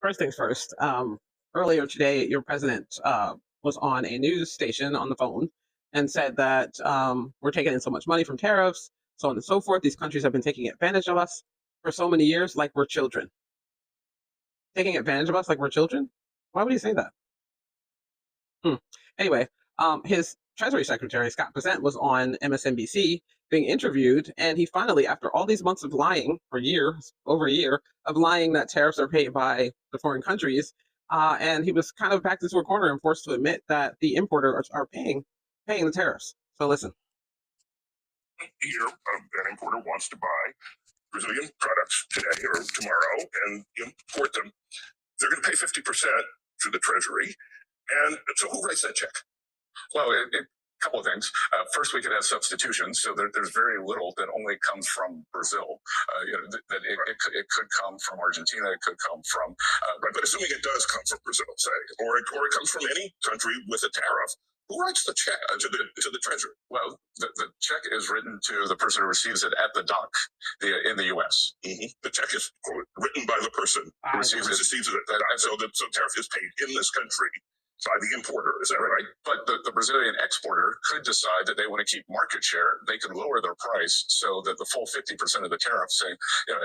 First things first. Earlier today, your president was on a news station on the phone and said that we're taking in so much money from tariffs, so on and so forth. These countries have been taking advantage of us for so many years, like we're children. Taking advantage of us like we're children? Why would he say that? Hmm. Anyway, his Treasury Secretary, Scott Bessent, was on MSNBC being interviewed, and he finally, after all these months of lying for years, over a year, of lying that tariffs are paid by the foreign countries, and he was kind of backed into a corner and forced to admit that the importers are paying the tariffs. So listen. Here, an importer wants to buy Brazilian products today or tomorrow and import them. They're going to pay 50% to the Treasury. And so who writes that check? Well, a couple of things. First, we could have substitutions, so there's very little that only comes from Brazil. It could come from Argentina, it could come from. Right, but assuming it does come from Brazil, say, or it comes from any country with a tariff, who writes the check to the Treasury? Well, the check is written to the person who receives it at the dock in the U.S. Mm-hmm. The check is written by the person who receives it at the dock. So the tariff is paid in this country by the importer, is that right? But the Brazilian exporter could decide that they want to keep market share. They could lower their price so that the full 50% of the tariff, say,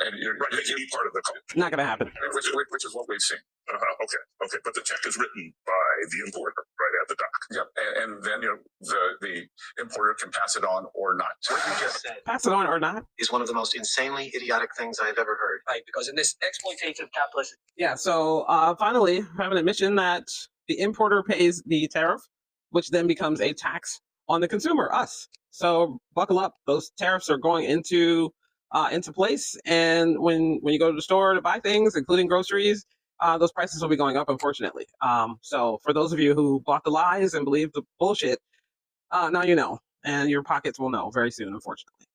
and you're right, they can be part of the company. Not going to happen. Which is what we've seen. Okay. But the check is written by the importer right at the dock. Yep, and then the importer can pass it on or not. What you just said Pass it on or not is one of the most insanely idiotic things I've ever heard. Right, because in this exploitative capitalist. Yeah, so finally, I have an admission that the importer pays the tariff, which then becomes a tax on the consumer, us. So buckle up; those tariffs are going into place, and when you go to the store to buy things, including groceries, those prices will be going up, unfortunately. So for those of you who bought the lies and believe the bullshit, now you know, and your pockets will know very soon, unfortunately.